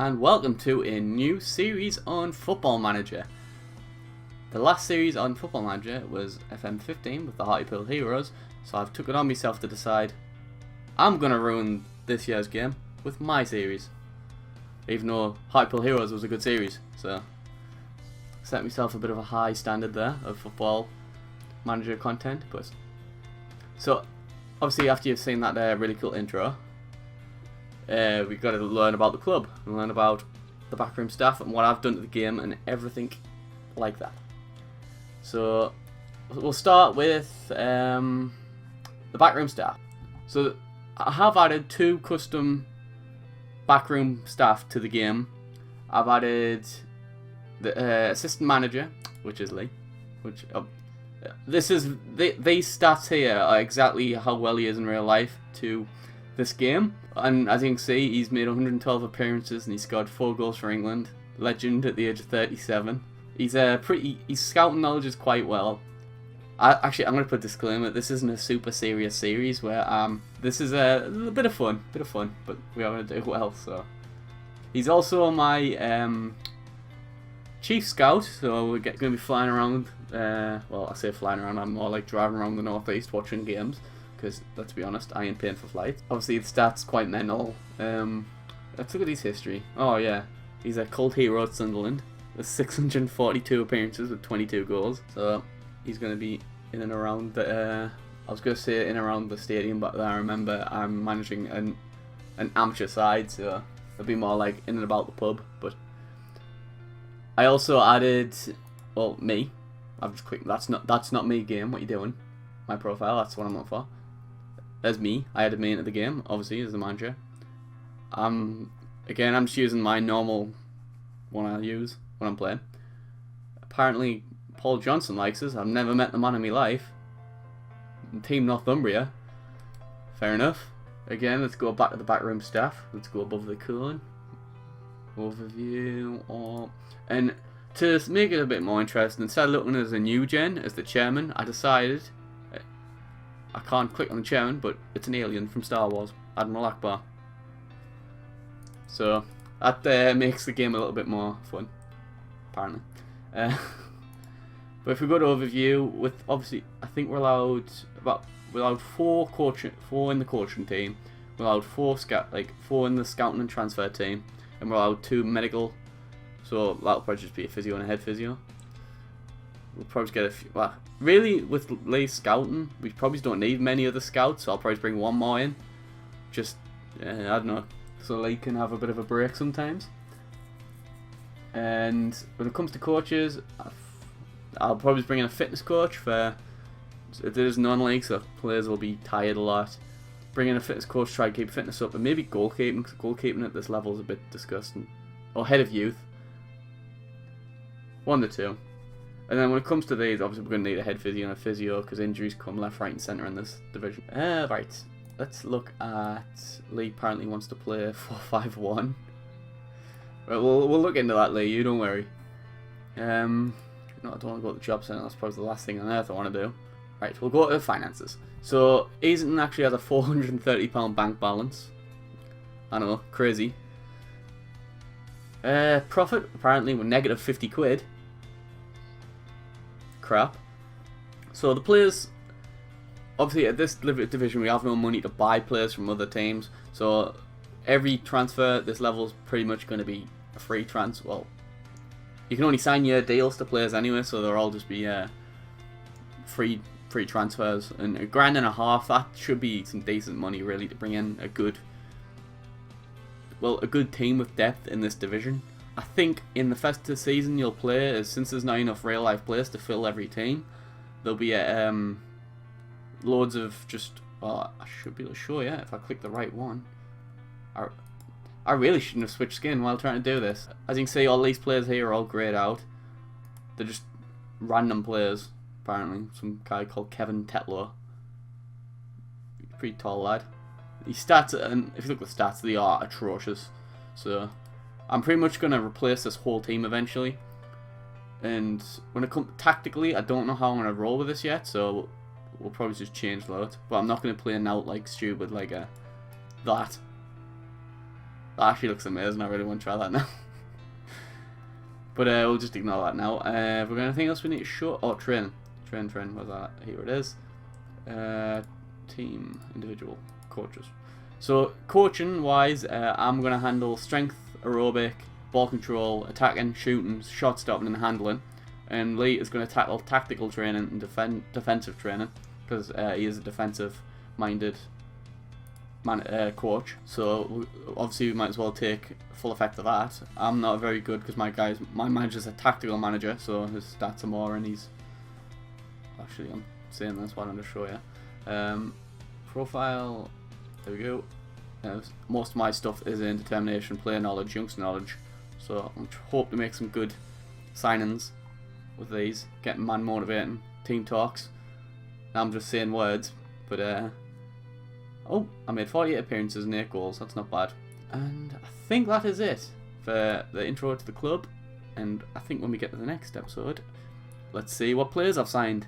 and welcome to a new series on Football Manager. The last series on Football Manager was FM15 with the Hartlepool Heroes, so I've took it on myself to decide I'm going to ruin this year's game with my series. Even though Hartlepool Heroes was a good series, so set myself a bit of a high standard there of Football Manager content. But so obviously after you've seen that really cool intro, we've got to learn about the club and learn about the backroom staff and what I've done to the game and everything like that. So we'll start with the backroom staff. So I have added 2 custom backroom staff to the game. I've added the assistant manager, which is Lee. These stats here are exactly how well he is in real life to this game, and as you can see, he's made 112 appearances and he scored 4 goals for England. Legend at the age of 37. His scouting knowledge is quite well. I'm going to put a disclaimer: this isn't a super serious series where this is a bit of fun, but we are going to do well. So he's also my chief scout, so we're going to be flying around. Well, I say flying around. I'm more like driving around the northeast watching games. Because, let's be honest, I ain't paying for flights. Obviously, the stats quite mental. Let's look at his history. Oh, yeah. He's a cult hero at Sunderland. With 642 appearances with 22 goals. So, he's going to be in and around the... I was going to say in and around the stadium, but I remember I'm managing an amateur side, so it'll be more like in and about the pub. But I also added... Well, me. I've just clicked... That's not me game. What are you doing? My profile, that's what I'm looking for. There's me. I added me into the game, obviously, as the manager. Again, I'm just using my normal one I use when I'm playing. Apparently, Paul Johnson likes us. I've never met the man in my life. Team Northumbria. Fair enough. Again, let's go back to the backroom staff. Let's go above the cone. Overview. And to make it a bit more interesting, instead of looking as a new gen, as the chairman, I decided... I can't click on the chairman, but it's an alien from Star Wars, Admiral Akbar. So that makes the game a little bit more fun, apparently. But if we go to overview, with obviously, I think we're allowed 4 in the coaching team. We're allowed 4 in the scouting and transfer team, and we're allowed 2 medical. So that'll probably just be a physio and a head physio. We'll probably get a few. Well, really, with Lee's scouting, we probably don't need many other scouts, so I'll probably bring 1 more in. Just, I don't know, so Lee can have a bit of a break sometimes. And when it comes to coaches, I'll probably bring in a fitness coach for. It is non-league, so players will be tired a lot. Bring in a fitness coach, try to keep fitness up, and maybe goalkeeping, because goalkeeping at this level is a bit disgusting. Or head of youth. 1 to 2. And then when it comes to these, obviously we're going to need a head physio and a physio because injuries come left, right and centre in this division. Right, let's look at... Lee apparently wants to play 4-5-1. Right, we'll look into that, Lee, you don't worry. No, I don't want to go to the job centre, that's probably the last thing on earth I want to do. Right, we'll go to finances. So, Easington actually has a £430 bank balance. I know, crazy. Profit, apparently, we're negative 50 quid. Crap. So the players, obviously at this division we have no money to buy players from other teams, so every transfer at this level is pretty much going to be a free transfer. Well, you can only sign your deals to players anyway, so they'll all just be free transfers, and £1,500, that should be some decent money really to bring in a good team with depth in this division. I think in the festive season you'll play, since there's not enough real life players to fill every team, there'll be loads of just, well, I should be able to show you if I click the right one. I really shouldn't have switched skin while trying to do this. As you can see, all these players here are all greyed out. They're just random players, apparently. Some guy called Kevin Tetlow. Pretty tall lad. His stats, and if you look at the stats, they are atrocious. So I'm pretty much going to replace this whole team eventually. And when it comes tactically, I don't know how I'm going to roll with this yet, so we'll probably just change that. But I'm not going to play an out like stupid like that. That actually looks amazing. I really want to try that now. But we'll just ignore that now. Have we got anything else we need to show? Oh, train. Where's that? Here it is. Team, individual, coaches. So, coaching wise, I'm going to handle strength, aerobic, ball control, attacking, shooting, shot stopping, and handling. And Lee is going to tackle tactical training and defensive training, because he is a defensive-minded coach. So obviously we might as well take full effect of that. I'm not very good because my manager's a tactical manager, so his stats are more, and he's actually, I'm saying this, why don't I show you? Profile. There we go. Most of my stuff is in determination, player knowledge, youngster knowledge. So I hope to make some good signings with these, getting man motivating, team talks. Now I'm just saying words, but oh, I made 48 appearances and 8 goals. That's not bad. And I think that is it for the intro to the club. And I think when we get to the next episode, let's see what players I've signed.